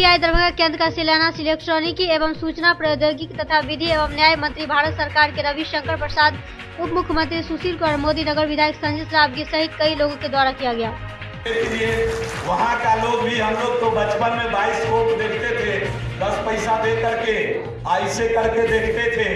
STPI Darbhanga केंद्र का शिलान्यास इलेक्ट्रॉनिकी एवं सूचना प्रौद्योगिकी तथा विधि एवं न्याय मंत्री भारत सरकार के रविशंकर प्रसाद, उप मुख्यमंत्री सुशील कुमार मोदी, नगर विधायक संजय रावगी सहित कई लोगों के द्वारा किया गया। वहाँ का लोग भी, हम लोग तो बचपन में बाइस्कोप देखते थे, 10 पैसा दे करके ऐसे करके देखते थे।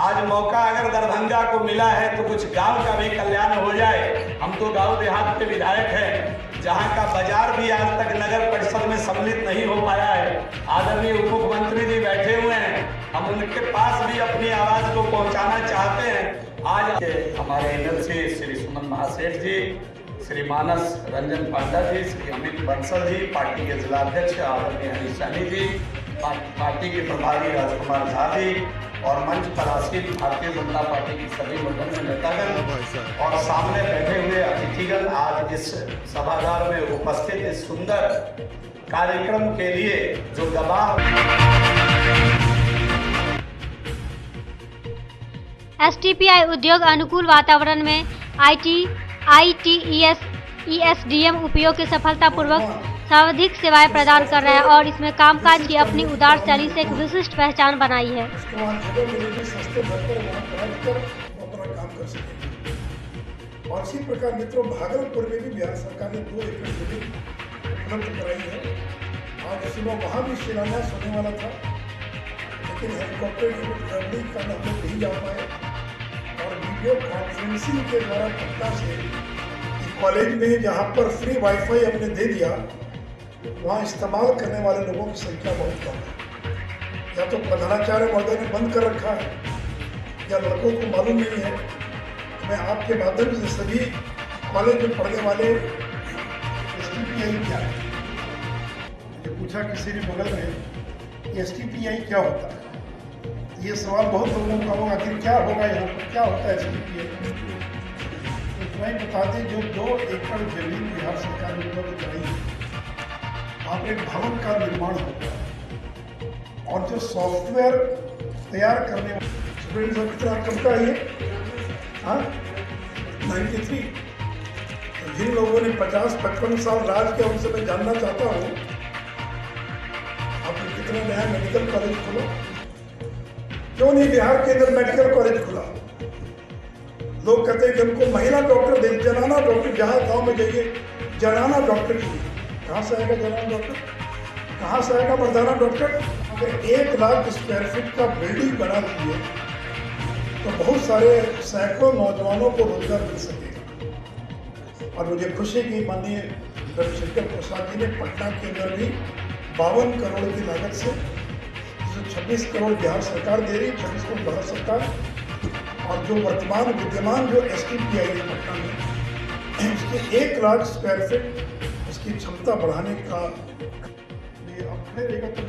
आज मौका अगर दरभंगा को मिला है तो कुछ गांव का भी कल्याण हो जाए। हम तो गांव देहात के विधायक हैं, जहां का बाजार भी आज तक नगर परिषद में सम्मिलित नहीं हो पाया है। आदरणीय उप मुख्यमंत्री जी बैठे हुए हैं, हम उनके पास भी अपनी आवाज को पहुंचाना चाहते हैं। आज हमारे एमएलसी श्री सुमन महासेठ जी, श्री मानस रंजन पांडा जी, श्री अमित बंसल जी, पार्टी के जिलाध्यक्ष आदरणीय हरीश साहनी जी, पार्टी के प्रभारी राजकुमार झा जी और मंच पर आसीन भारतीय जनता पार्टी की सभी वरिष्ठ नेतागण और सामने बैठे हुए अतिथिगण आज इस सभागार में उपस्थित इस सुंदर कार्यक्रम के लिए जो गवाह। STPI उद्योग अनुकूल वातावरण में ITES ESDM उपयोग के सफलतापूर्वक सर्वाधिक सेवाएं प्रदान कर रहा है और इसमें कामकाज की अपनी उदार शैली से एक विशिष्ट पहचान बनाई है। और इसी प्रकार मित्रों, भागलपुर में भी बिहार सरकार ने 2 एकड़ जमीन उपलब्ध कराई है। आज सुबह वहाँ भी शिलान्यास होने वाला था, लेकिन हेलीकॉप्टर ट्रैवलिंग का हम लोग नहीं जा पाए और वीडियो कॉन्फ्रेंसिंग के द्वारा पटना से कॉलेज में जहाँ पर फ्री वाईफाई हमने दे दिया, वहाँ इस्तेमाल करने वाले लोगों की संख्या बहुत कम है। या तो प्रधानाचार्य महोदय ने बंद कर रखा है या लड़कों को मालूम नहीं है। मैं आपके माध्यम से सभी कॉलेज में पढ़ने वाले STPI क्या है, मुझे पूछा किसी ने बगल में STPI क्या होता है। ये सवाल बहुत लोगों का होगा, आखिर क्या होगा यहाँ पर, क्या होता है STPI। तो मैं बता दें, जो 2 एकड़ जमीन बिहार सरकार ने उपलब्ध कराई है, वहाँ पर एक भवन का निर्माण होगा और जो सॉफ्टवेयर तैयार करने स्टूडेंट्स का कितना कम का है, 93। तो जिन लोगों ने 50-55 साल राज किया उनसे मैं जानना चाहता हूँ, आपने कितना नया मेडिकल कॉलेज खोला, क्यों नहीं बिहार के अंदर मेडिकल कॉलेज खुला। लोग कहते हैं कि हमको महिला डॉक्टर दे, जनाना डॉक्टर, जहाँ गाँव में जाइए जनाना डॉक्टर की, कहाँ से आएगा जनाना डॉक्टर, कहाँ से आएगा मर्दाना डॉक्टर। अगर 1 लाख स्क्वायर फीट का बिल्डिंग बना दिए तो बहुत सारे सैकड़ों नौजवानों को रोजगार मिल सकेगा। और मुझे खुशी की माननीय रविशंकर प्रसाद जी ने पटना के अंदर भी 52 करोड़ की लागत से 26 करोड़ बिहार सरकार दे रही, 26 करोड़ भारत सरकार, और जो वर्तमान विद्यमान जो STPI है पटना में, उसके 1 लाख स्क्वायर फीट उसकी क्षमता बढ़ाने का अपने रहेगा तो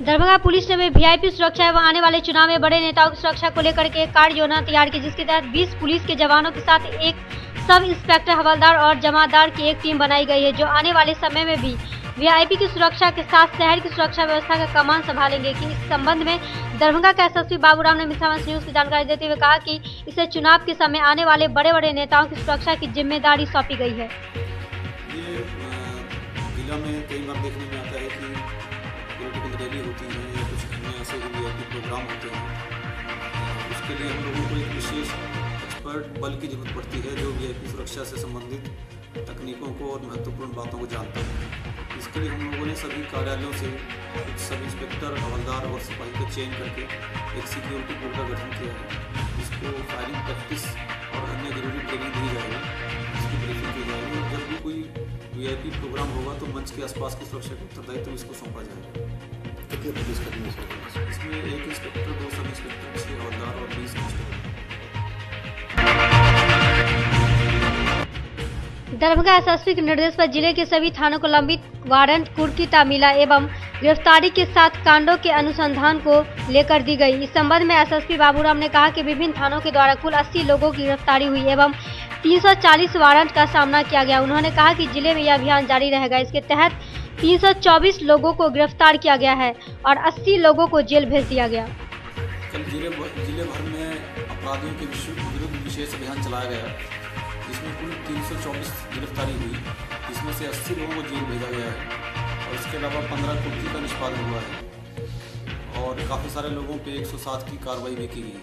दरभंगा पुलिस ने VIP सुरक्षा एवं आने वाले चुनाव में बड़े नेताओं की सुरक्षा को लेकर के एक कार्य योजना तैयार की, जिसके तहत 20 पुलिस के जवानों के साथ एक सब इंस्पेक्टर, हवलदार और जमादार की एक टीम बनाई गई है, जो आने वाले समय में भी VIP की सुरक्षा के साथ शहर की सुरक्षा व्यवस्था का कमान संभालेंगे। कि इस संबंध में दरभंगा के SSP बाबूराम ने मिथ्यावंश न्यूज की जानकारी देते हुए कहा कि इसे चुनाव के समय आने वाले बड़े बड़े नेताओं की सुरक्षा की जिम्मेदारी सौंपी गई है। ये जिला में कई बार देखने में आता है कि पॉलिटिकल रैली होती है या कुछ अन्य ऐसे VIP प्रोग्राम होते हैं, उसके लिए हम लोगों को एक विशेष एक्सपर्ट बल की जरूरत पड़ती है, जो VIP सुरक्षा से संबंधित तकनीकों को और महत्वपूर्ण बातों को जानता है। इसके लिए हम लोगों ने सभी कार्यालयों से कुछ सब इंस्पेक्टर, हवलदार और सिपाही को चयन करके एक सिक्योरिटी पूल का गठन किया है, जिसको फायरिंग प्रैक्टिस और अन्य जरूरी ट्रेनिंग दी जाएगी, इसकी ब्रीफिंग की जाएगी और जब भी कोई VIP प्रोग्राम होगा तो मंच के आसपास की सुरक्षा का उत्तरदायित्व तो इसको सौंपा जाएगा। कितने पुलिसकर्मी इसमें 1 इंस्पेक्टर, 2 सब इंस्पेक्टर, 6 हवलदार और 20 इंस्पेक्टर। दरभंगा SSP के निर्देश पर जिले के सभी थानों को लंबित वारंट, कुर्की तामीला एवं गिरफ्तारी के साथ कांडों के अनुसंधान को लेकर दी गई। इस संबंध में SSP बाबूराम ने कहा कि विभिन्न थानों के द्वारा कुल 80 लोगों की गिरफ्तारी हुई एवं 340 वारंट का सामना किया गया। उन्होंने कहा कि जिले में यह अभियान जारी रहेगा। इसके तहत 324 लोगों को गिरफ्तार किया गया है और 80 लोगों को जेल भेज दिया गया। कल जिले भर में अपराधियों के विरुद्ध विशेष अभियान चलाया गया, जिसमें कुल 324 गिरफ्तारी हुई, जिसमें से 80 लोगों को जेल भेजा गया है और इसके अलावा 15 कुर्की का निष्पादन हुआ है और काफ़ी सारे लोगों पे 107 की कार्रवाई भी की गई है।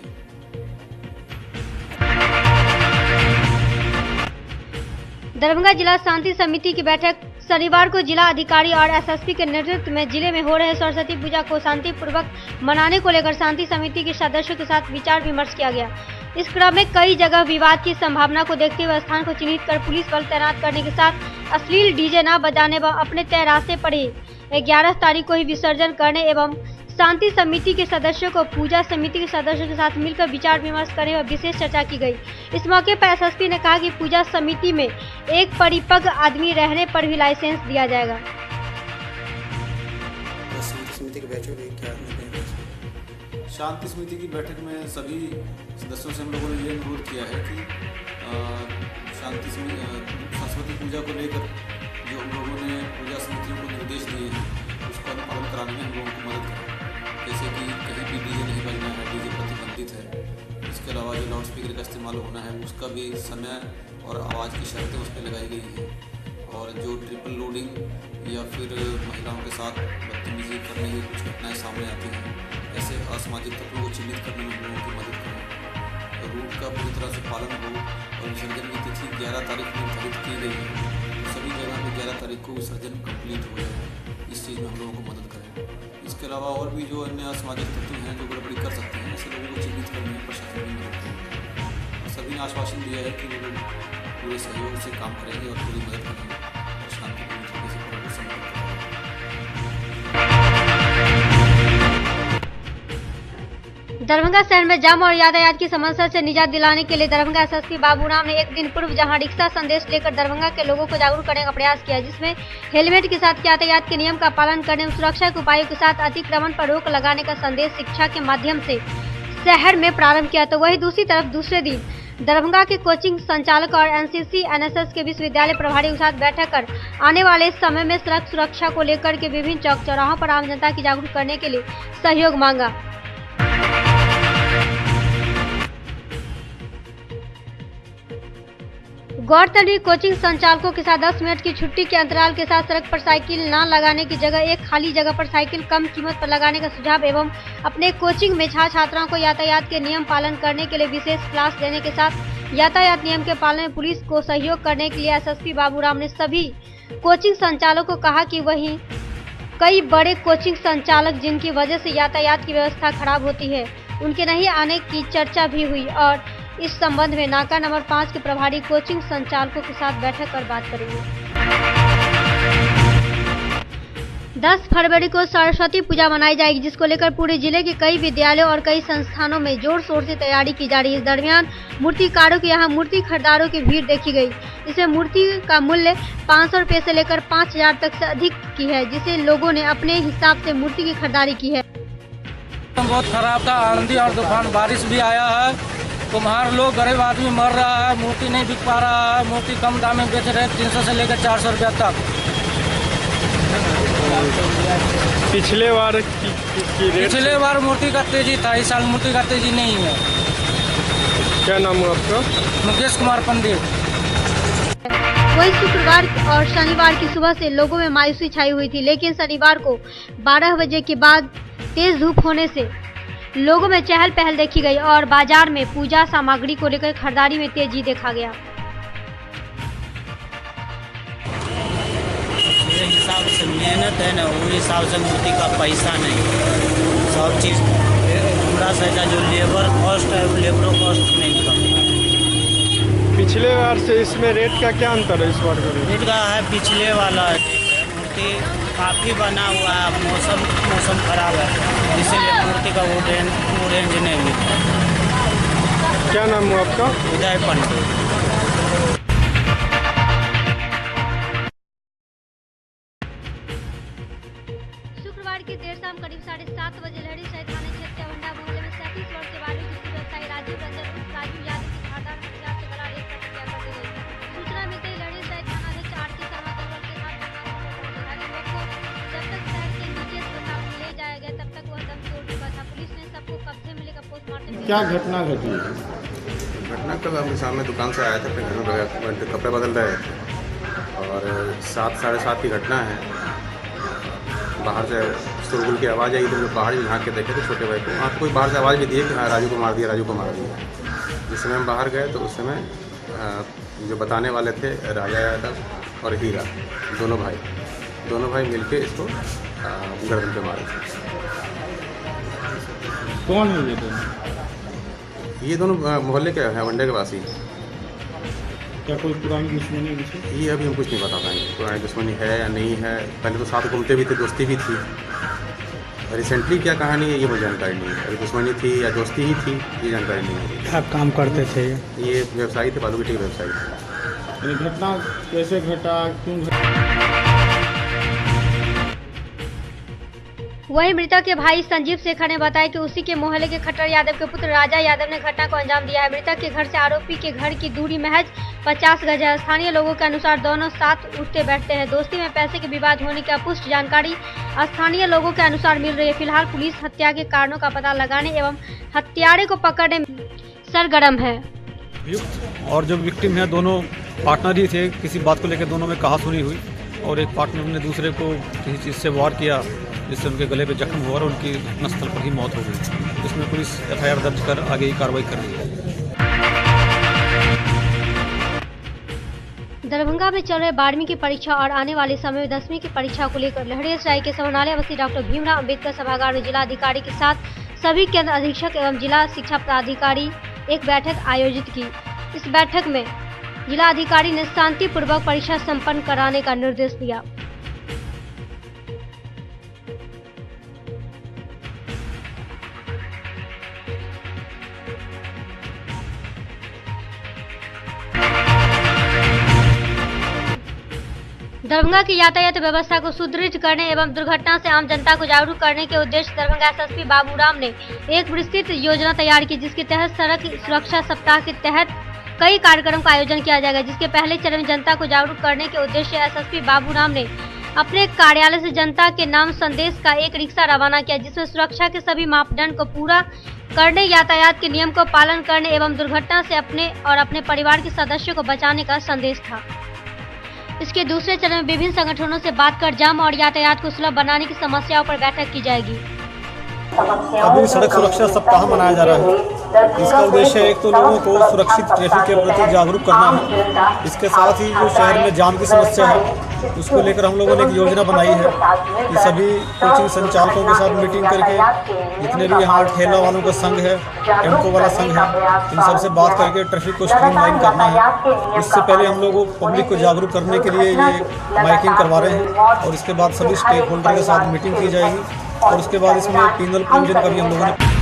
दरभंगा जिला शांति समिति की बैठक शनिवार को जिला अधिकारी और एसएसपी के नेतृत्व में जिले में हो रहे सरस्वती पूजा को शांतिपूर्वक मनाने को लेकर शांति समिति के सदस्यों के साथ विचार विमर्श किया गया। इस क्रम में कई जगह विवाद की संभावना को देखते हुए स्थान को चिन्हित कर पुलिस बल तैनात करने के साथ अश्लील डीजे न बजाने व अपने तय रास्ते पर ही 11 तारीख को ही विसर्जन करने एवं शांति समिति के सदस्यों को पूजा समिति के सदस्यों के साथ मिलकर विचार विमर्श करने व विशेष चर्चा की गई। इस मौके पर एसएसपी ने कहा कि पूजा समिति में एक परिपक्व आदमी रहने पर भी लाइसेंस दिया जाएगा। शांति समिति की बैठक में सभी सदस्यों से हम लोगों ने ये अनुरोध किया है कि सरस्वती पूजा को लेकर जो हम लोगों ने पूजा समितियों को निर्देश दिए हैं उसका अनुपालन कराने में हम लोगों को मदद करें। जैसे कि कहीं भी डीजे नहीं बजना है, डीजे प्रतिबंधित है। इसके अलावा जो लाउड स्पीकर का इस्तेमाल होना है उसका भी समय और आवाज़ की शर्तें उस पर लगाई गई हैं और जो ट्रिपल लोडिंग या फिर महिलाओं के साथ बदतमीजी करने की कुछ घटनाएं सामने आती हैं, ऐसे असामाजिक तत्वों को चिन्हित करने में लोगों की मदद करें। रूट का पूरी तरह से पालन हो और विसर्जन की तिथि 11 तारीख निर्धारित की गई है, तो सभी जगह पर 11 तारीख को विसर्जन कंप्लीट हो जाए, इस चीज़ में हम लोगों को मदद करें। इसके अलावा और भी जो अन्य असामाजिक तत्व हैं जो गड़बड़ी कर सकते हैं, ऐसे लोगों को चिन्हित करने में प्रशासन की मदद करें। सभी ने आश्वासन दिया है कि वो लोग पूरे सहयोग से काम करेंगे और पूरी मदद करेंगे और शांतिपूर्ण तरीके से पूरा संपन्न करेंगे। दरभंगा शहर में जाम और यातायात की समस्या से निजात दिलाने के लिए दरभंगा एसएसपी बाबूराम ने एक दिन पूर्व जहां रिक्शा संदेश लेकर दरभंगा के लोगों को जागरूक करने का प्रयास किया, जिसमें हेलमेट के साथ यातायात के नियम का पालन करने और सुरक्षा के उपायों के साथ अतिक्रमण पर रोक लगाने का संदेश शिक्षा के माध्यम से शहर में प्रारंभ किया। तो वही दूसरी तरफ दूसरे दिन दरभंगा के कोचिंग संचालक और एनसीसी एनएसएस के विश्वविद्यालय प्रभारी के साथ बैठक कर आने वाले समय में सड़क सुरक्षा को लेकर के विभिन्न चौक चौराहों पर आम जनता की जागरूक करने के लिए सहयोग मांगा। गौरतलब कोचिंग संचालकों के साथ 10 मिनट की छुट्टी के अंतराल के साथ सड़क पर साइकिल न लगाने की जगह एक खाली जगह पर साइकिल कम कीमत पर लगाने का सुझाव एवं अपने कोचिंग में छात्राओं को यातायात के नियम पालन करने के लिए विशेष क्लास देने के साथ यातायात नियम के पालन में पुलिस को सहयोग करने के लिए एसएसपी बाबूराम ने सभी कोचिंग संचालकों को कहा कि वहीं कई बड़े कोचिंग संचालक जिनकी वजह से यातायात की व्यवस्था खराब होती है उनके नहीं आने की चर्चा भी हुई और इस संबंध में नाका नंबर 5 के प्रभारी कोचिंग संचालकों के साथ बैठक कर बात करेंगे। 10 फरवरी को सरस्वती पूजा मनाई जाएगी, जिसको लेकर पूरे जिले के कई विद्यालयों और कई संस्थानों में जोर शोर से तैयारी की जा रही है। इस दरमियान मूर्तिकारों के यहाँ मूर्ति खरीदारों की भीड़ देखी गई। इसमें मूर्ति का मूल्य 500 रुपये से लेकर 5000 तक से अधिक की है, जिसे लोगों ने अपने हिसाब से मूर्ति की खरीदारी की है। बहुत खराब था, आंधी और तूफान बारिश भी आया है, कुम्हार लोग गरीब आदमी मर रहा है, मूर्ति नहीं बिक पा रहा है। मूर्ति कम दाम में बेच रहे हैं, 300 से लेकर 400 रुपया तक। पिछले बार मूर्ति का तेजी था, इस साल मूर्ति का तेजी नहीं है। क्या नाम है आपका? मुकेश कुमार पंडित। वही शुक्रवार और शनिवार की सुबह से लोगों में मायूसी छाई हुई थी, लेकिन शनिवार को 12 बजे के बाद तेज धूप होने से लोगों में चहल पहल देखी गई और बाजार में पूजा सामग्री को लेकर खरीदारी में तेजी देखा गया। मेरे हिसाब से मेहनत है ना, वो हिसाब से मूर्ति का पैसा नहीं, सब चीज़ पूरा सजा जो लेबर कॉस्ट है वो लेबर कॉस्ट नहीं कम। पिछले बार से इसमें रेट का क्या अंतर है? इस बार का रेट का है पिछले वाला मूर्ति काफ़ी बना हुआ है, मौसम खराब है, इसीलिए मूर्ति का वो रेंज नहीं मिलता। क्या नाम है आपका? उदय पंडित। शुक्रवार की देर शाम करीब 7:30 बजे लहरी शहर थाने क्षेत्र होंडा मोहल्ले में 37 वर्ष के बालू की व्यवसायी राजीव रंजन राजू यादव की धारदार हथियार से गला रेत कर हत्या कर दी गई। सूचना मिलते ही लहरी शहर थाना अध्यक्ष आरती शर्मा तलवार के साथ युवक को जब तक शहर के निजी अस्पताल में ले जाया गया तब तक वह दम तोड़ चुका था। पुलिस ने सबको कब्जे में लेकर पोस्टमार्टम। क्या घटना घटी? घटना कल हम शाम में दुकान से आए थे, अपने घर में कपड़े बदल रहे थे और 7 साढ़े 7 की घटना है। बाहर से शोरगुल की आवाज़ आई, तो बाहर भी झाँक के देखे थे छोटे भाई को। वहाँ कोई बाहर से आवाज़ भी दी कि हाँ राजू को मार दिया, राजू को मार दिया। जिस समय हम बाहर गए तो उस समय जो बताने वाले थे राजा यादव और हीरा, दोनों भाई मिलके इसको गर्दन पे मारे थे। कौन है ये दोनों? ये दोनों मोहल्ले के हैं, वनडे के वासी। क्या कोई पुरानी दुश्मनी है? ये अभी हम कुछ नहीं बता पाएंगे पुरानी दुश्मनी है या नहीं है। पहले तो साथ घूमते भी थे, दोस्ती भी थी। रिसेंटली क्या कहानी है ये मुझे जानकारी नहीं है। अभी दुश्मनी थी या दोस्ती ही थी ये जानकारी नहीं है। क्या काम करते थे ये व्यवसायी थे, बालू गिट्टी के व्यवसायी थे। ये घटना कैसे घटा, क्यों घटा? वहीं मृतक के भाई संजीव शेखर ने बताया कि उसी के मोहल्ले के खट्टर यादव के पुत्र राजा यादव ने घटना को अंजाम दिया है। मृतक के घर से आरोपी के घर की दूरी महज 50 गज है। स्थानीय लोगों के अनुसार दोनों साथ उठते बैठते हैं। दोस्ती में पैसे के विवाद होने की अपुष्ट जानकारी स्थानीय लोगों के अनुसार मिल रही है। फिलहाल पुलिस हत्या के कारणों का पता लगाने एवं हत्यारे को पकड़ने में सरगर्म है। और जो विक्टिम है दोनों पार्टनर ही थे। किसी बात को लेकर दोनों में कहासुनी हुई और एक पार्टनर ने दूसरे को किसी चीज़ से वार किया, जिससे उनके गले पे जख्म हुआ और उनकी घटनास्थल पर ही मौत हो गई। इसमें पुलिस FIR दर्ज कर आगे की कार्रवाई कर रही है। दरभंगा में चल रहे 12वीं की परीक्षा और आने वाले समय में 10वीं की परीक्षा को लेकर लहरियासराय के समाहरणालय अवस्थित डॉक्टर भीमराव अंबेडकर सभागार में जिला अधिकारी के साथ सभी केंद्र अधीक्षक एवं जिला शिक्षा पदाधिकारी एक बैठक आयोजित की। इस बैठक में जिला अधिकारी ने शांतिपूर्वक परीक्षा संपन्न कराने का निर्देश दिया। दरभंगा की यातायात व्यवस्था को सुदृढ़ करने एवं दुर्घटना से आम जनता को जागरूक करने के उद्देश्य दरभंगा SSP बाबूराम ने एक विस्तृत योजना तैयार की, जिसके तहत सड़क सुरक्षा सप्ताह के तहत कई कार्यक्रम का आयोजन किया जाएगा। जिसके पहले चरण में जनता को जागरूक करने के उद्देश्य SSP बाबूराम ने अपने कार्यालय से जनता के नाम संदेश का एक रिक्शा रवाना किया, जिसमें सुरक्षा के सभी मापदंड को पूरा करने, यातायात के नियम को पालन करने एवं दुर्घटना से अपने और अपने परिवार के सदस्यों को बचाने का संदेश था। इसके दूसरे चरण में विभिन्न संगठनों से बात कर जाम और यातायात को सुलभ बनाने की समस्याओं पर बैठक की जाएगी। अभी सड़क सुरक्षा सप्ताह मनाया जा रहा है। इसका उद्देश्य एक तो लोगों को सुरक्षित ट्रैफिक के प्रति जागरूक करना है। इसके साथ ही जो शहर में जाम की समस्या है उसको लेकर हम लोगों ने एक योजना बनाई है कि सभी कोचिंग संचालकों के साथ मीटिंग करके जितने भी यहाँ ठेला वालों का संघ है, टेम्पो वाला संघ है, इन सबसे बात करके ट्रैफिक को स्ट्रीमलाइन करना है। इससे पहले हम लोगों को पब्लिक को जागरूक करने के लिए ये माइकिंग करवा रहे हैं और इसके बाद सभी स्टेक होल्डर के साथ मीटिंग की जाएगी और उसके बाद इसमें पीनल प्रोविजन का भी हम लोगों ने।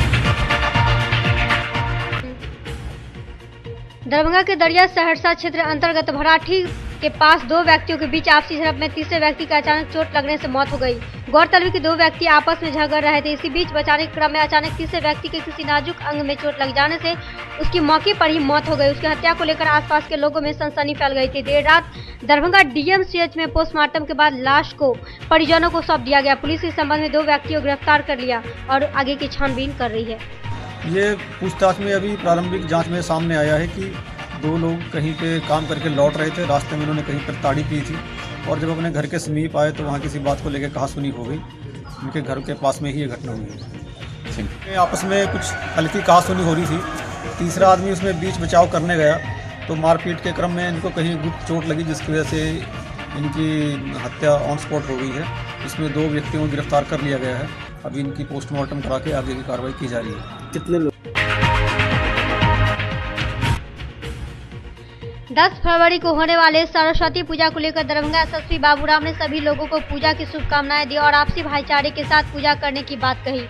दरभंगा के दरिया सहरसा क्षेत्र अंतर्गत भराठी के पास दो व्यक्तियों के बीच आपसी झड़प में तीसरे व्यक्ति का अचानक चोट लगने से मौत हो गई। गौरतलब कि दो व्यक्ति आपस में झगड़ रहे थे। इसी बीच बचाने के क्रम में अचानक तीसरे व्यक्ति के किसी नाजुक अंग में चोट लग जाने से उसकी मौके पर ही मौत हो गई। उसकी हत्या को लेकर आसपास के लोगों में सनसनी फैल गई थी। देर रात दरभंगा DMCH में पोस्टमार्टम के बाद लाश को परिजनों को सौंप दिया गया। पुलिस इस संबंध में दो व्यक्तियों को गिरफ्तार कर लिया और आगे की छानबीन कर रही है। ये पूछताछ में अभी प्रारंभिक जांच में सामने आया है कि दो लोग कहीं पे काम करके लौट रहे थे। रास्ते में उन्होंने कहीं पर ताड़ी पी थी और जब अपने घर के समीप आए तो वहाँ किसी बात को लेकर कहासुनी हो गई। उनके घर के पास में ही ये घटना हुई। आपस में कुछ हल्की कहासुनी हो रही थी। तीसरा आदमी उसमें बीच बचाव करने गया तो मारपीट के क्रम में इनको कहीं गुप्त चोट लगी, जिसकी वजह से इनकी हत्या ऑन स्पॉट हो गई है। इसमें दो व्यक्तियों को गिरफ्तार कर लिया गया है। अभी इनकी पोस्टमार्टम करा के आगे की कार्रवाई की जा रही है। कितने लोग? 10 फरवरी को होने वाले सरस्वती पूजा को लेकर दरभंगा SSP बाबूराम ने सभी लोगों को पूजा की शुभकामनाएं दी और आपसी भाईचारे के साथ पूजा करने की बात कही।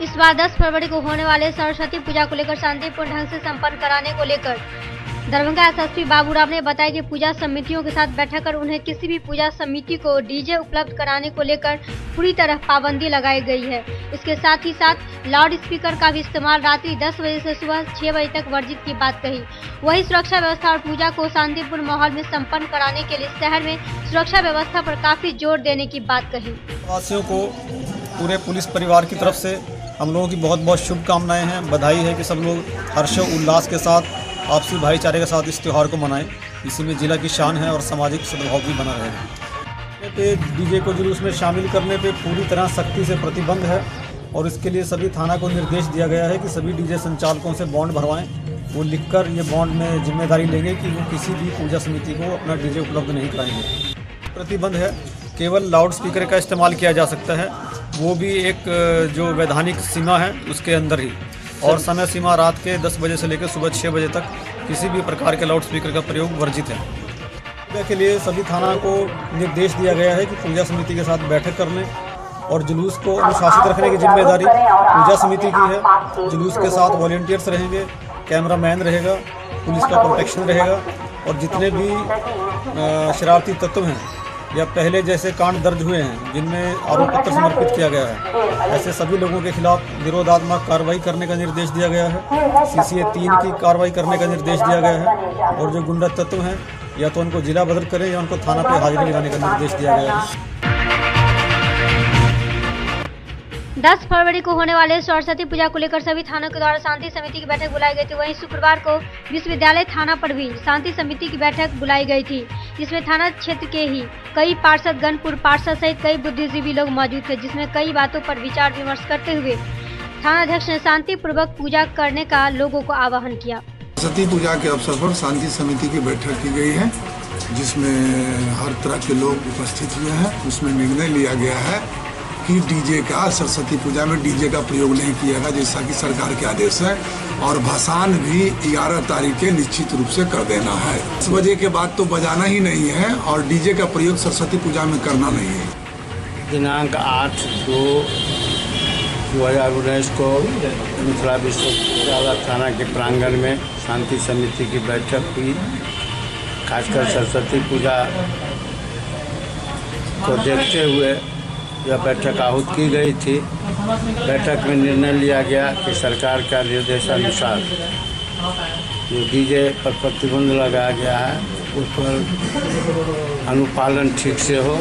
इस बार 10 फरवरी को होने वाले सरस्वती पूजा को लेकर शांतिपूर्ण ढंग से संपन्न कराने को लेकर दरभंगा SSP बाबूराम ने बताया कि पूजा समितियों के साथ बैठक कर उन्हें किसी भी पूजा समिति को DJ उपलब्ध कराने को लेकर पूरी तरह पाबंदी लगाई गई है। इसके साथ ही साथ लाउड स्पीकर का भी इस्तेमाल रात्रि 10 बजे से सुबह 6 बजे तक वर्जित की बात कही। वहीं सुरक्षा व्यवस्था और पूजा को शांतिपूर्ण माहौल में संपन्न कराने के लिए शहर में सुरक्षा व्यवस्था पर काफी जोर देने की बात कही। वासियों को पूरे पुलिस परिवार की तरफ से हम लोगों की बहुत बहुत शुभकामनाएं हैं। बधाई है कि सब लोग हर्ष उल्लास के साथ आपसी भाईचारे के साथ इस त्यौहार को मनाएं। इसी में जिला की शान है और सामाजिक सद्भाव भी बना रहेगा। पे डीजे को जुलूस में शामिल करने पे पूरी तरह सख्ती से प्रतिबंध है और इसके लिए सभी थाना को निर्देश दिया गया है कि सभी डीजे संचालकों से बॉन्ड भरवाएं। वो लिखकर ये बॉन्ड में जिम्मेदारी लेंगे कि वो किसी भी पूजा समिति को अपना डीजे उपलब्ध नहीं कराएंगे। प्रतिबंध है, केवल लाउड स्पीकर का इस्तेमाल किया जा सकता है, वो भी एक जो वैधानिक सीमा है उसके अंदर ही, और समय सीमा रात के 10 बजे से लेकर सुबह 6 बजे तक किसी भी प्रकार के लाउड स्पीकर का प्रयोग वर्जित है। पूजा के लिए सभी थाना को निर्देश दिया गया है कि पूजा समिति के साथ बैठक कर लें और जुलूस को अनुशासित रखने की जिम्मेदारी पूजा समिति की है। जुलूस के साथ वॉलंटियर्स रहेंगे, कैमरामैन रहेगा, पुलिस का प्रोटेक्शन रहेगा और जितने भी शरारती तत्व हैं या पहले जैसे कांड दर्ज हुए हैं जिनमें आरोप पत्र समर्पित किया गया है, ऐसे सभी लोगों के खिलाफ निरोधात्मक कार्रवाई करने का निर्देश दिया गया है। CCA 3 की कार्रवाई करने का निर्देश दिया गया है और जो गुंडा तत्व हैं या तो उनको जिला बदल करें या उनको थाना पे हाजिरी लगाने का निर्देश दिया गया है। 10 फरवरी को होने वाले सरस्वती पूजा को लेकर सभी थानों के द्वारा शांति समिति की बैठक बुलाई गई थी। वहीं शुक्रवार को विश्वविद्यालय थाना पर भी शांति समिति की बैठक बुलाई गई थी, जिसमें थाना क्षेत्र के ही कई पार्षद गण, पूर्व पार्षद सहित कई बुद्धिजीवी लोग मौजूद थे, जिसमें कई बातों पर विचार विमर्श करते हुए थानाध्यक्ष ने शांति पूर्वक पूजा करने का लोगों को आह्वान किया। सरस्वती पूजा के अवसर पर शांति समिति की बैठक की गई है, जिसमें हर तरह के लोग उपस्थित हुए हैं। उसमें निर्णय लिया गया है कि डीजे का सरस्वती पूजा में डीजे का प्रयोग नहीं किया जाएगा, जैसा कि सरकार के आदेश है, और भसान भी 11 तारीख के निश्चित रूप से कर देना है। 10 बजे के बाद तो बजाना ही नहीं है और डीजे का प्रयोग सरस्वती पूजा में करना नहीं है। दिनांक 8/2/2019 को मिथिला विश्वविद्यालय थाना के प्रांगण में शांति समिति की बैठक हुई। खासकर सरस्वती पूजा को देखते हुए यह बैठक आहूत की गई थी। बैठक में निर्णय लिया गया कि सरकार का निर्देशानुसार जो डीजे पर प्रतिबंध लगाया गया है उस पर अनुपालन ठीक से हो,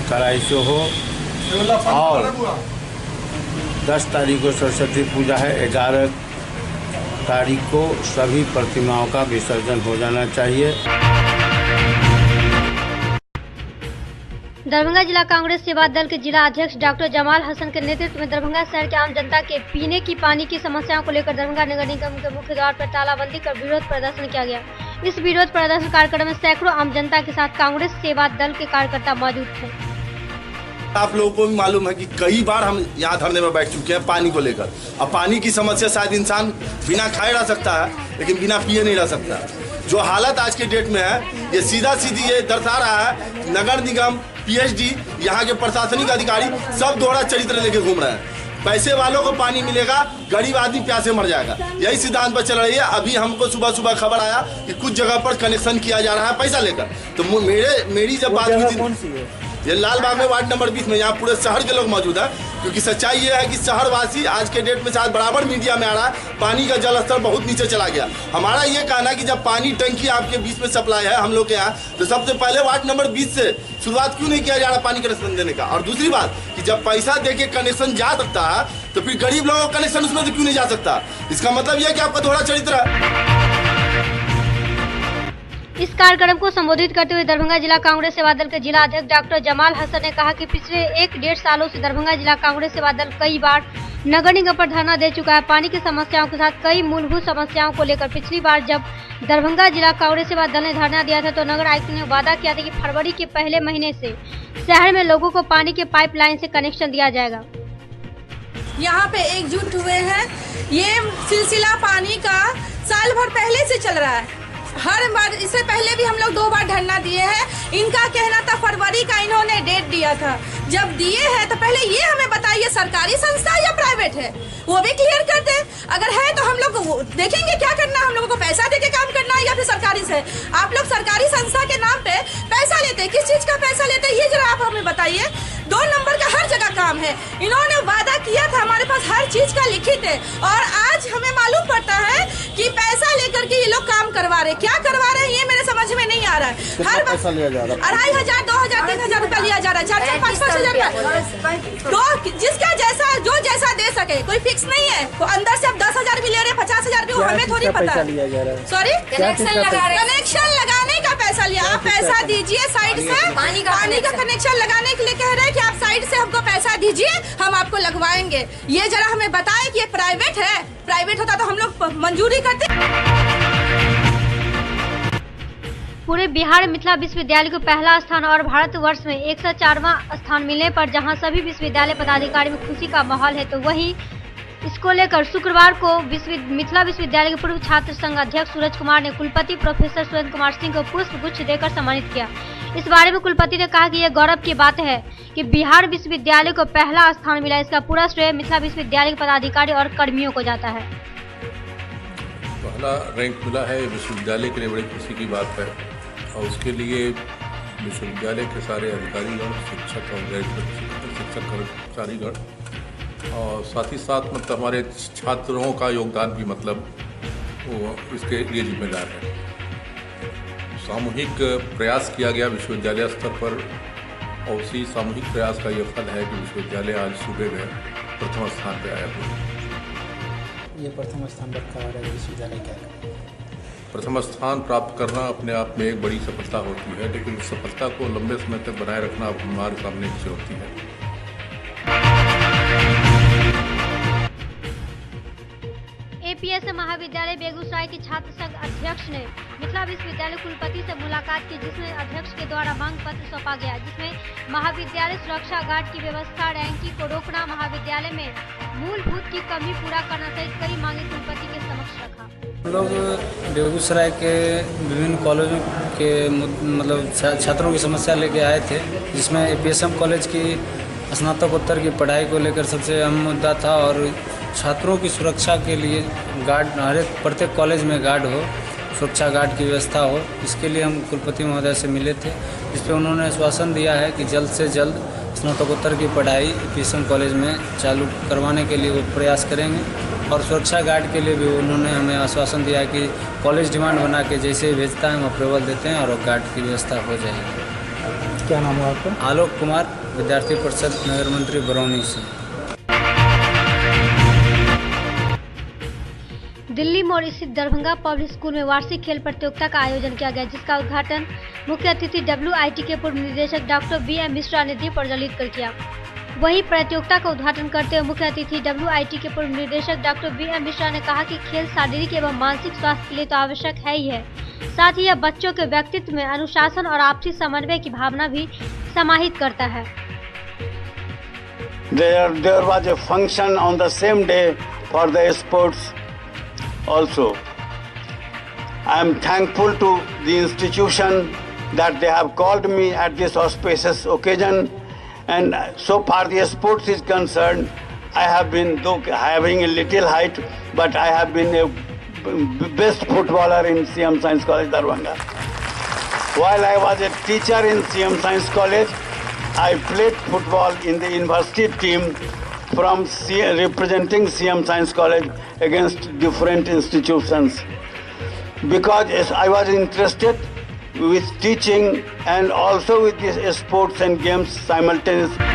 कड़ाई से हो, और 10 तारीख को सरस्वती पूजा है, 11 तारीख को सभी प्रतिमाओं का विसर्जन हो जाना चाहिए। दरभंगा जिला कांग्रेस सेवा दल के जिला अध्यक्ष डॉक्टर जमाल हसन के नेतृत्व में दरभंगा शहर के आम जनता के पीने की पानी की समस्याओं को लेकर दरभंगा नगर निगम के मुख्य द्वार पर तालाबंदी कर विरोध प्रदर्शन किया गया। इस विरोध प्रदर्शन कार्यक्रम में सैकड़ों आम जनता के साथ कांग्रेस सेवा दल के कार्यकर्ता मौजूद थे। आप लोगों को भी मालूम है कि कई बार हम यहाँ धरने में बैठ चुके हैं पानी को लेकर। अब पानी की समस्या शायद इंसान बिना खाए रह सकता है, लेकिन बिना पिए नहीं रह सकता। जो हालत आज के डेट में है, ये सीधा सीधी ये दर्शा रहा है नगर निगम, PhD, यहाँ के प्रशासनिक अधिकारी सब दोहरा चरित्र लेके घूम रहे हैं। पैसे वालों को पानी मिलेगा, गरीब आदमी प्यासे मर जाएगा, यही सिद्धांत पर चल रही है। अभी हमको सुबह सुबह खबर आया कि कुछ जगह पर कनेक्शन किया जा रहा है पैसा लेकर। तो मेरी जब बात हुई थी, ये लालबाग में वार्ड नंबर 20 में, यहाँ पूरे शहर के लोग मौजूद हैं, क्योंकि सच्चाई ये है कि शहरवासी आज के डेट में शायद बराबर मीडिया में आ रहा है, पानी का जल स्तर बहुत नीचे चला गया। हमारा ये कहना है कि जब पानी टंकी आपके बीच में सप्लाई है हम लोग के यहाँ, तो सबसे पहले वार्ड नंबर 20 से शुरुआत क्यों नहीं किया जा रहा पानी कनेक्शन देने का। और दूसरी बात कि जब पैसा दे के कनेक्शन जा सकता है तो फिर गरीब लोगों का कनेक्शन उसमें क्यों नहीं जा सकता। इसका मतलब यह कि आपका दोहरा चरित्र है। इस कार्यक्रम को संबोधित करते हुए दरभंगा जिला कांग्रेस सेवा दल के जिला अध्यक्ष डॉक्टर जमाल हसन ने कहा कि पिछले 1-1.5 सालों से दरभंगा जिला कांग्रेस सेवा दल कई बार नगर निगम पर धरना दे चुका है। पानी की समस्याओं के साथ कई मूलभूत समस्याओं को लेकर पिछली बार जब दरभंगा जिला कांग्रेस सेवा दल ने धरना दिया था तो नगर आयुक्त ने वादा किया था कि फरवरी के पहले महीने से शहर में लोगों को पानी के पाइपलाइन से कनेक्शन दिया जाएगा। यहाँ पे एकजुट हुए हैं। ये सिलसिला पानी का साल भर पहले से चल रहा है। हर बार, इससे पहले भी हम लोग 2 बार धरना दिए हैं। इनका कहना था फरवरी का, इन्होंने डेट दिया था। जब दिए हैं तो पहले ये हमें बताइए सरकारी संस्था या प्राइवेट है, वो भी क्लियर कर दे। अगर है तो हम लोग देखेंगे क्या करना है, हम लोगों को पैसा देके काम करना है या फिर सरकारी से। आप लोग सरकारी संस्था के नाम पे पैसा लेते हैं, किस चीज का पैसा लेते हैं ये जरा आप हमें बताइए। 2 नंबर का हर जगह काम है। इन्होंने वादा किया था, हमारे पास हर चीज का लिखित है, और आज हमें मालूम पड़ता है कि पैसा लेकर के ये लोग काम करवा रहे। क्या करवा रहे हैं ये मेरे समझ में नहीं आ रहा है। हर पैसा लिया जा रहा है, 2500, 2000, 3000 रुपया लिया जा रहा है, 4-4, 5-5 हजार। तो जिसका जैसा जो जैसा दे सके, कोई फिक्स नहीं है। तो अंदर से अब 10,000 भी ले रहे, 50,000 भी, हमें थोड़ी पता है। सॉरी, कनेक्शन लगाने का पैसा लिया। आप पैसा दीजिए साइड से, पानी का कनेक्शन लगाने के लिए कह रहे हैं कि आप साइड से हमको पैसा दीजिए, हम आपको लगवाएंगे। ये जरा हमें बताए कि ये प्राइवेट है, प्राइवेट होता तो हम लोग मंजूरी करते। पूरे बिहार में मिथिला विश्वविद्यालय को पहला स्थान और भारतवर्ष में 104वां स्थान मिलने पर जहां सभी विश्वविद्यालय पदाधिकारी में खुशी का माहौल है, तो वहीं इसको लेकर शुक्रवार को मिथिला विश्वविद्यालय के पूर्व छात्र संघ अध्यक्ष सूरज कुमार ने कुलपति प्रोफेसर सुरेंद्र कुमार सिंह को पुष्प गुच्छ देकर सम्मानित किया। इस बारे में कुलपति ने कहा कि यह गौरव की बात है कि बिहार विश्वविद्यालय को पहला स्थान मिला। इसका पूरा श्रेय मिथिला विश्वविद्यालय के पदाधिकारी और कर्मियों को जाता है। पहला रैंक मिला है विश्वविद्यालय के लिए, बड़ी खुशी की बात है और उसके लिए विश्वविद्यालय के सारे अधिकारीगण, शिक्षक और गैर शिक्षक कर्मचारीगण और साथ ही साथ मतलब हमारे छात्रों का योगदान भी मतलब वो इसके लिए जिम्मेदार है। सामूहिक प्रयास किया गया विश्वविद्यालय स्तर पर और उसी सामूहिक प्रयास का ये फल है कि विश्वविद्यालय आज सूबे में प्रथम स्थान पर आया है। ये प्रथम स्थान बरकरार है विश्वविद्यालय का। प्रथम स्थान प्राप्त करना अपने आप में एक बड़ी सफलता होती है, लेकिन इस सफलता को लंबे समय तक बनाए रखना अब हमारे सामने एक चुनौती है। एपीएस महाविद्यालय बेगूसराय के छात्र संघ अध्यक्ष ने मिथिला विश्वविद्यालय कुलपति से मुलाकात की, जिसमें अध्यक्ष के द्वारा मांग पत्र सौंपा गया, जिसमें महाविद्यालय सुरक्षा गार्ड की व्यवस्था, रैंकिंग को रोकना, महाविद्यालय में मूलभूत की कमी पूरा करना सहित कई मांगे कुलपति के समक्ष रखा। हम लोग बेगूसराय के विभिन्न कॉलेजों के मतलब छात्रों की समस्या लेके आए थे, जिसमें एपीएसएम कॉलेज की स्नातकोत्तर की पढ़ाई को लेकर सबसे अहम मुद्दा था और छात्रों की सुरक्षा के लिए गार्ड प्रत्येक कॉलेज में गार्ड हो, सुरक्षा गार्ड की व्यवस्था हो। इसके लिए हम कुलपति महोदय से मिले थे, जिस पर उन्होंने आश्वासन दिया है कि जल्द से जल्द स्नातकोत्तर की पढ़ाई एपीएसएम कॉलेज में चालू करवाने के लिए वो प्रयास करेंगे और सुरक्षा गार्ड के लिए भी उन्होंने हमें आश्वासन दिया है कि कॉलेज डिमांड बना के जैसे ही भेजता है हम अप्रूवल देते हैं और गार्ड की व्यवस्था हो जाएगी। क्या नाम है आपका? आलोक कुमार, विद्यार्थी परिषद नगर मंत्री बरौनी से। दिल्ली मोड़ स्थित दरभंगा पब्लिक स्कूल में वार्षिक खेल प्रतियोगिता का आयोजन किया गया, जिसका उद्घाटन मुख्य अतिथि WIT के पूर्व निदेशक डॉक्टर BM मिश्रा ने दीप प्रज्वलित कर किया। वहीं प्रतियोगिता का उद्घाटन करते हुए मुख्य अतिथि WIT के पूर्व निदेशक डॉक्टर BM मिश्रा ने कहा कि खेल शारीरिक एवं मानसिक स्वास्थ्य के लिए तो आवश्यक है ही है, साथ ही यह बच्चों के व्यक्तित्व में अनुशासन और आपसी समन्वय की भावना भी समाहित करता है। There was a function on the same day for the sports also. I am thankful to the institution that they have called me at this auspicious occasion, and so far the sports is concerned, I have been, though having a little height, but I have been a best footballer in CM Science College Darbhanga. While I was a teacher in CM Science College, I played football in the university team from representing CM Science College against different institutions. Because I was interested with teaching and also with the sports and games simultaneously.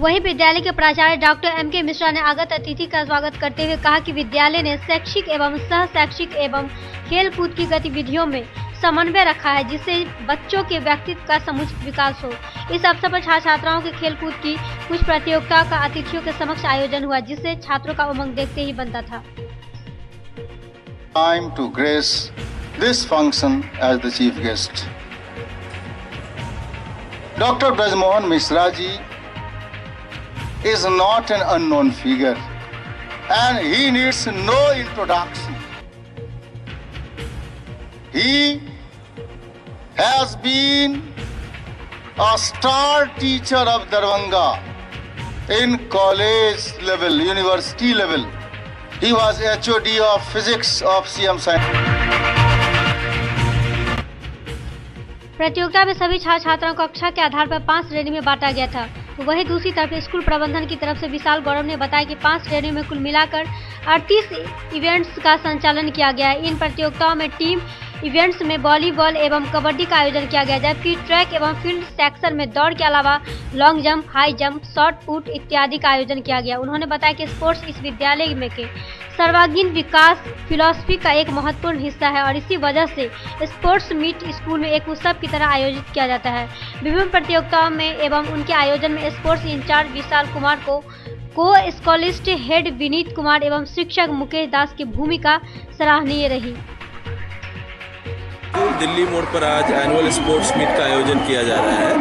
वहीं विद्यालय के प्राचार्य doctor MK Mishra ने आगत अतिथि का स्वागत करते हुए कहा कि विद्यालय ने शैक्षिक एवं सह शैक्षिक एवं खेल कूद की गतिविधियों में समन्वय रखा है, जिससे बच्चों के व्यक्तित्व का समुचित विकास हो। इस अवसर पर छात्र छात्राओं के खेल कूद की कुछ प्रतियोगिताओं का अतिथियों के समक्ष आयोजन हुआ, जिससे छात्रों का उमंग देखते ही बनता था। Time to grace this function as the chief guest. Dr. Brajmohan Mishra ji is not an unknown figure and he needs no introduction. He has been a star teacher of Darbhanga in college level, university level. He was HOD of physics of CM Science. प्रतियोगिता में सभी छात्र छात्राओं को कक्षा के आधार पर 5 श्रेणी में बांटा गया था। वहीं दूसरी तरफ स्कूल प्रबंधन की तरफ से विशाल गौरव ने बताया कि 5 श्रेणियों में कुल मिलाकर 38 इवेंट्स का संचालन किया गया है। इन प्रतियोगिताओं में टीम इवेंट्स में वॉलीबॉल एवं कबड्डी का आयोजन किया गया, जबकि ट्रैक एवं फील्ड सेक्शन में दौड़ के अलावा long jump, high jump, shot put इत्यादि का आयोजन किया गया। उन्होंने बताया कि स्पोर्ट्स इस विद्यालय में के सर्वांगीण विकास फिलॉसफी का एक महत्वपूर्ण हिस्सा है और इसी वजह से स्पोर्ट्स मीट स्कूल में एक उत्सव की तरह आयोजित किया जाता है। विभिन्न प्रतियोगिताओं में एवं उनके आयोजन में स्पोर्ट्स इंचार्ज विशाल कुमार को स्कॉलिस्ट हेड विनीत कुमार एवं शिक्षक मुकेश दास की भूमिका सराहनीय रही। दिल्ली मोड़ पर आज एनुअल स्पोर्ट्स मीट का आयोजन किया जा रहा है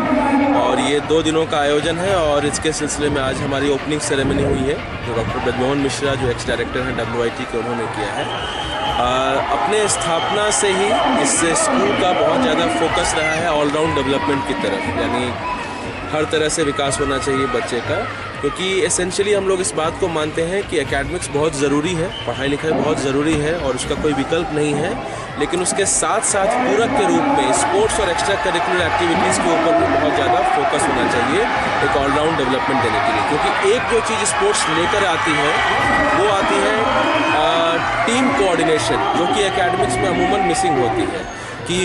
और ये 2 दिनों का आयोजन है और इसके सिलसिले में आज हमारी ओपनिंग सेरेमनी हुई है जो डॉक्टर ब्रजमोहन मिश्रा जो एक्स डायरेक्टर हैं WIT के, उन्होंने किया है। अपने स्थापना से ही इस स्कूल का बहुत ज़्यादा फोकस रहा है ऑलराउंड डेवलपमेंट की तरफ, यानी हर तरह से विकास होना चाहिए बच्चे का, क्योंकि एसेंशियली हम लोग इस बात को मानते हैं कि एकेडमिक्स बहुत ज़रूरी है, पढ़ाई लिखाई बहुत ज़रूरी है और उसका कोई विकल्प नहीं है, लेकिन उसके साथ साथ पूरक के रूप में स्पोर्ट्स और एक्स्ट्रा करिकुलर एक्टिविटीज़ के ऊपर भी बहुत ज़्यादा फोकस होना चाहिए एक ऑलराउंड डेवलपमेंट देने के लिए। क्योंकि एक जो चीज़ स्पोर्ट्स लेकर आती है वो आती है टीम कोऑर्डिनेशन, जो कि एकेडमिक्स में अमूमन मिसिंग होती है कि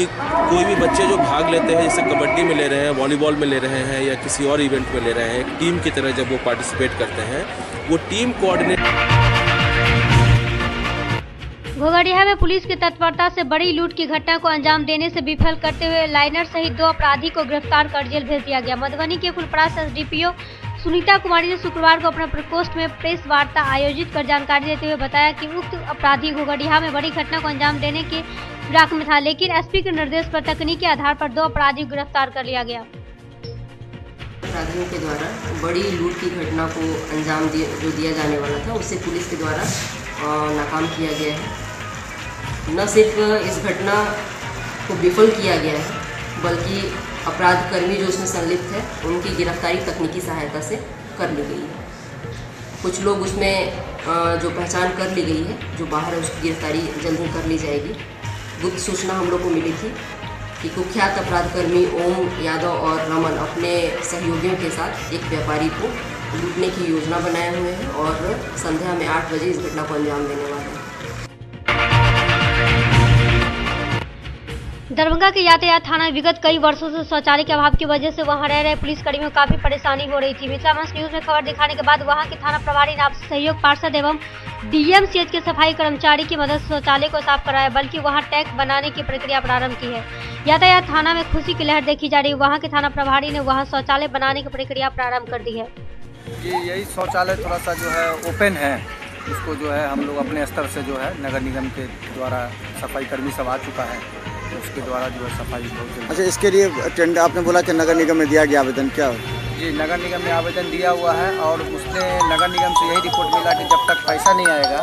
कोई भी बच्चे जो भाग लेते हैं, जैसे कबड्डी में ले रहे हैं, वॉलीबॉल में ले रहे हैं या किसी और इवेंट में ले रहे हैं, एक टीम की तरह जब वो पार्टिसिपेट करते हैं, वो टीम कोऑर्डिनेट। घोघडिया में पुलिस की तत्परता से बड़ी लूट की घटना को अंजाम देने से विफल करते हुए लाइनर सहित 2 अपराधी को गिरफ्तार कर जेल भेज दिया गया। मधुबनी के फुलपरास SDPO सुनीता कुमारी ने शुक्रवार को अपने प्रकोष्ठ में प्रेस वार्ता आयोजित कर जानकारी देते हुए बताया कि उक्त अपराधी घोघडिया में बड़ी घटना को अंजाम देने के फिराक में था, लेकिन SP के निर्देश पर तकनीक के आधार पर 2 अपराधियों को गिरफ्तार कर लिया गया। अपराधियों के द्वारा बड़ी लूट की घटना को अंजाम जो दिया जाने वाला था उसे पुलिस के द्वारा नाकाम किया गया है। न सिर्फ इस घटना को विफल किया गया है, बल्कि अपराधकर्मी जो इसमें संलिप्त है उनकी गिरफ्तारी तकनीकी सहायता से कर ली गई है। कुछ लोग उसमें जो पहचान कर ली गई है, जो बाहर है, उसकी गिरफ्तारी जल्द ही कर ली जाएगी। गुप्त सूचना हम लोग को मिली थी कि कुख्यात अपराधकर्मी ओम यादव और रमन अपने सहयोगियों के साथ एक व्यापारी को लूटने की योजना बनाए हुए हैं और संध्या में 8 बजे इस घटना को अंजाम देने वाले हैं। दरभंगा के यातायात थाना विगत कई वर्षों से शौचालय के अभाव की वजह से वहां रह रहे पुलिसकर्मियों को काफी परेशानी हो रही थी। मिथिला मंच न्यूज में खबर दिखाने के बाद वहां के थाना प्रभारी ने आपसी सहयोग पार्षद एवं DMCH के सफाई कर्मचारी की मदद से शौचालय को साफ कराया, बल्कि वहां टैंक बनाने की प्रक्रिया प्रारंभ की है। यातायात थाना में खुशी की लहर देखी जा रही है। वहां के थाना प्रभारी ने वहां शौचालय बनाने की प्रक्रिया प्रारंभ कर दी है। यही शौचालय थोड़ा सा जो है ओपन है, उसको जो है हम लोग अपने स्तर से जो है नगर निगम के द्वारा सफाई कर्मी सब आ चुका है, उसके द्वारा जो है सफाई बहुत। अच्छा, इसके लिए टेंडर आपने बोला कि नगर निगम में दिया गया आवेदन, क्या हो? जी, नगर निगम में आवेदन दिया हुआ है और उसने नगर निगम से यही रिपोर्ट मिला कि जब तक पैसा नहीं आएगा,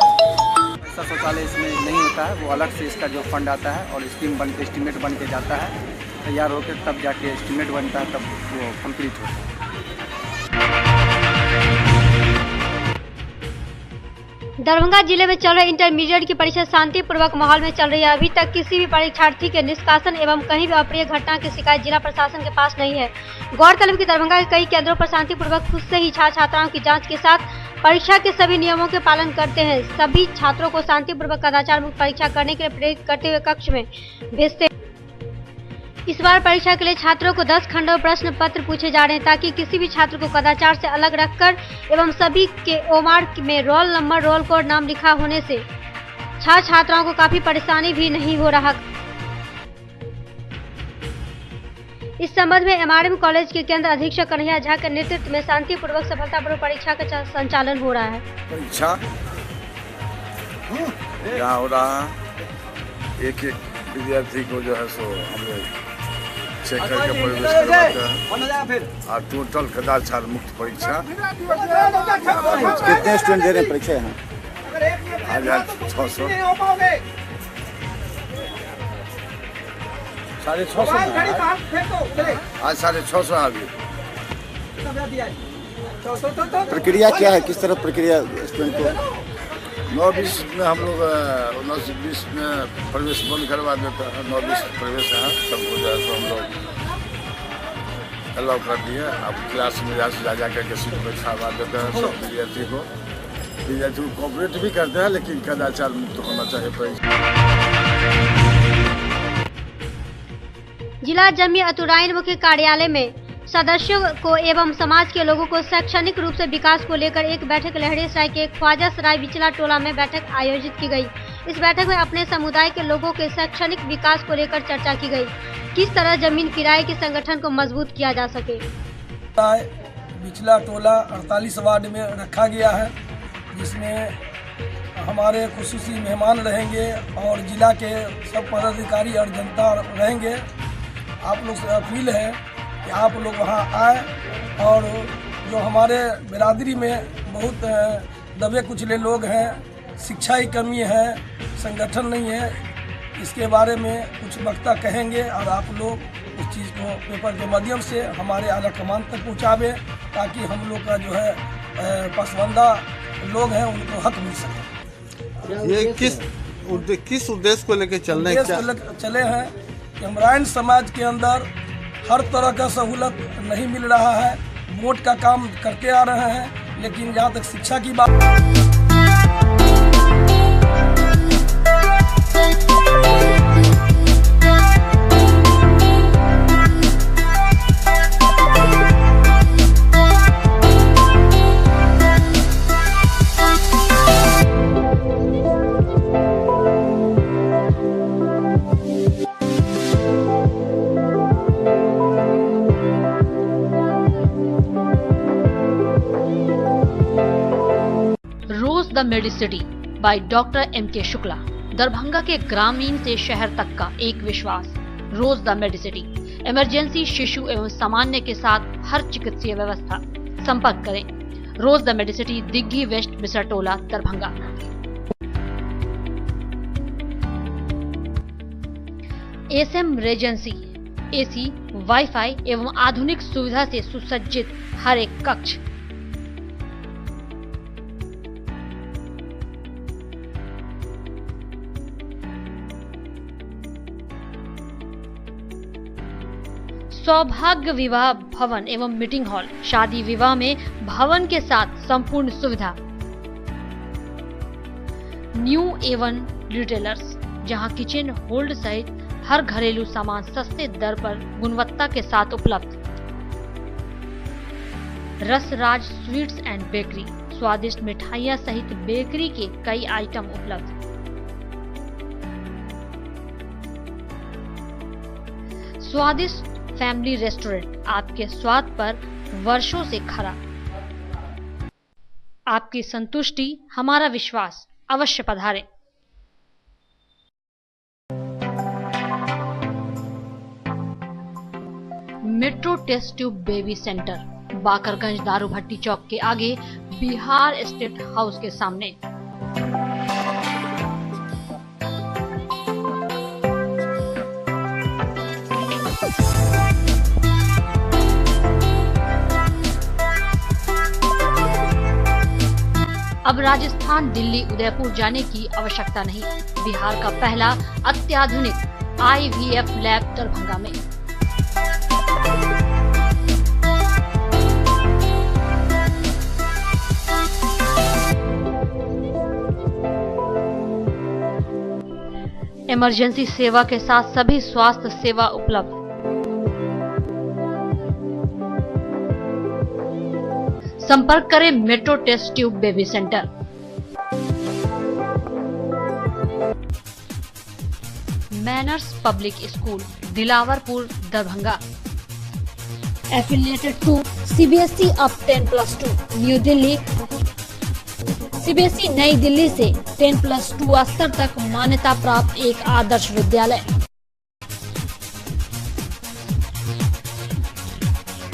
ऐसा शौचालय इसमें नहीं होता है। वो अलग से इसका जो फंड आता है और स्कीम बन के एस्टीमेट बन के जाता है, तैयार होकर तब जाके एस्टीमेट बनता है, तब वो कंप्लीट होता है। दरभंगा जिले में चल रहे इंटरमीडिएट की परीक्षा शांतिपूर्वक माहौल में चल रही है। अभी तक किसी भी परीक्षार्थी के निष्कासन एवं कहीं भी अप्रिय घटना की शिकायत जिला प्रशासन के पास नहीं है। गौरतलब कि दरभंगा के कई केंद्रों पर शांतिपूर्वक खुद से ही छात्र छात्राओं की जांच के साथ परीक्षा के सभी नियमों के पालन करते हैं। सभी छात्रों को शांतिपूर्वक कदाचार मुक्त परीक्षा करने के लिए प्रेरित करते हुए कक्ष में भेजते। इस बार परीक्षा के लिए छात्रों को 10 खंडों प्रश्न पत्र पूछे जा रहे हैं, ताकि किसी भी छात्र को कदाचार से अलग रखकर एवं सभी के ओमार में रोल नंबर, रोल कोड, नाम लिखा होने से छात्र छात्राओं को काफी परेशानी भी नहीं हो रहा। इस संबंध में MRM कॉलेज के केंद्र अधीक्षक कन्हैया झा के नेतृत्व में शांतिपूर्वक सफलतापूर्वक परीक्षा का संचालन हो रहा है। परीक्षा यहाँ हो रहा है, एक विद्यार्थी को जो है सो हम लोग चेक करके प्रवेश करवाते हैं और टोटल कदाचार मुक्त परीक्षा। कितने स्टूडेंट दे रहे हैं परीक्षा यहाँ? 650 आज 650 आ गई। प्रक्रिया क्या है, किस तरह प्रक्रिया स्टूडेंट को? 9-20 में हम लोग 9-20 में प्रवेश बंद करवा देते हैं। 9-20 प्रवेश है, सबको जो है तो हम लोग अलाउ कर दिए। अब क्लास में जा करके सीट पर छावा देते हैं सब विद्यार्थी को कोऑपरेट भी करते हैं, लेकिन कदाचार मुक्त होना चाहिए परीक्षा। जिला जमी अतुराइन मुख्य कार्यालय में सदस्यों को एवं समाज के लोगों को शैक्षणिक रूप से विकास को लेकर एक बैठक लहरीसराय के ख्वाजा सराय बिचला टोला में बैठक आयोजित की गई। इस बैठक में अपने समुदाय के लोगों के शैक्षणिक विकास को लेकर चर्चा की गई। किस तरह जमीन किराए के संगठन को मजबूत किया जा सके। बिचला टोला 48 वार्ड में रखा गया है, जिसमें हमारे खुसूसी मेहमान रहेंगे और जिला के सब पदाधिकारी और जनता रहेंगे। आप लोग से अपील है कि आप लोग वहां आए और जो हमारे बिरादरी में बहुत दबे कुचले लोग हैं, शिक्षा की कमी है, संगठन नहीं है, इसके बारे में कुछ वक्ता कहेंगे और आप लोग उस चीज़ को पेपर के माध्यम से हमारे आला कमान तक पहुँचावे, ताकि हम लोग का जो है पसमानदा लोग हैं उनको हक मिल सके। ये किस उद्देश्य को लेकर चले हैं कि अमराइन समाज के अंदर हर तरह का सहूलत नहीं मिल रहा है। वोट का काम करते आ रहे हैं, लेकिन जहाँ तक शिक्षा की बात the Medicity by doctor M.K. Shukla. Darbhanga के ग्रामीण से शहर तक का एक विश्वास। रोज द मेडिसिटी, इमरजेंसी, शिशु एवं सामान्य के साथ हर चिकित्सीय व्यवस्था। संपर्क करें Rose the Medicity, Digghi west, Bisartola, Darbhanga. SM Regency, AC, WiFi एवं आधुनिक सुविधा से सुसज्जित हर एक कक्ष। सौभाग्य विवाह भवन एवं मीटिंग हॉल, शादी विवाह में भवन के साथ संपूर्ण सुविधा। न्यू A1 रिटेलर्स, जहां किचन होल्ड सहित हर घरेलू सामान सस्ते दर पर गुणवत्ता के साथ उपलब्ध। रसराज स्वीट्स एंड बेकरी, स्वादिष्ट मिठाइयां सहित बेकरी के कई आइटम उपलब्ध। स्वादिष्ट फैमिली रेस्टोरेंट, आपके स्वाद पर वर्षों से खरा। आपकी संतुष्टि हमारा विश्वास, अवश्य पधारें। Metro test tube baby centre, Bakarganj Darubhatti Chowk के आगे, बिहार स्टेट हाउस के सामने। अब राजस्थान, दिल्ली, उदयपुर जाने की आवश्यकता नहीं। बिहार का पहला अत्याधुनिक IVF लैब दरभंगा में। इमरजेंसी सेवा के साथ सभी स्वास्थ्य सेवा उपलब्ध। संपर्क करें metro test tube baby centre. Manners public school, Dilawarpur, Darbhanga. Affiliated to CBSE up 10+2, new Delhi. CBSE नई दिल्ली से 10+2 स्तर तक मान्यता प्राप्त एक Adarsh Vidyalaya.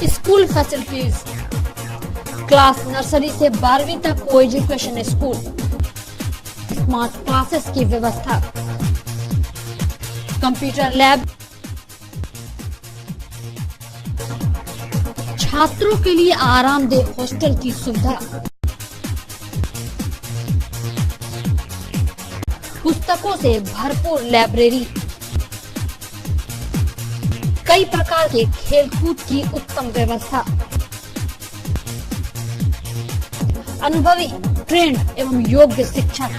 School facilities, class nursery से 12वीं तक को एजुकेशन स्कूल, स्मार्ट क्लासेस की व्यवस्था, कंप्यूटर लैब, छात्रों के लिए आरामदेह हॉस्टल की सुविधा, पुस्तकों से भरपूर लाइब्रेरी, कई प्रकार के खेलकूद की उत्तम व्यवस्था, अनुभवी, ट्रेंड एवं योग्य शिक्षक।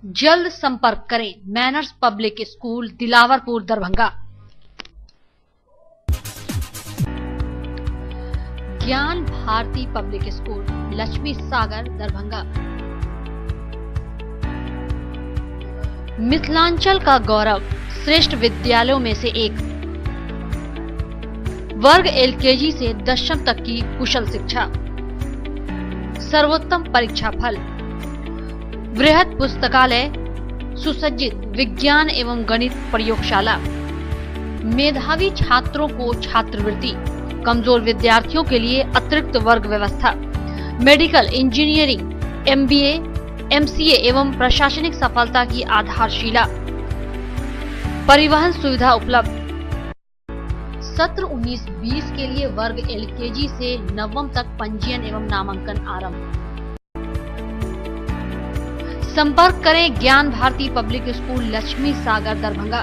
जल्द संपर्क करें manners public school Dilawarpur Darbhanga. ज्ञान भारती पब्लिक स्कूल लक्ष्मी सागर दरभंगा। मिथिलांचल का गौरव श्रेष्ठ विद्यालयों में से एक। वर्ग एलकेजी से दशम तक की कुशल शिक्षा, सर्वोत्तम परीक्षा फल, वृहद पुस्तकालय, सुसज्जित विज्ञान एवं गणित प्रयोगशाला, मेधावी छात्रों को छात्रवृत्ति, कमजोर विद्यार्थियों के लिए अतिरिक्त वर्ग व्यवस्था, मेडिकल, इंजीनियरिंग, MBA, MCA एवं प्रशासनिक सफलता की आधारशिला, परिवहन सुविधा उपलब्ध। सत्र 19-20 के लिए वर्ग LKG से नवम तक पंजीयन एवं नामांकन आरंभ। संपर्क करें ज्ञान भारती पब्लिक स्कूल लक्ष्मी सागर दरभंगा।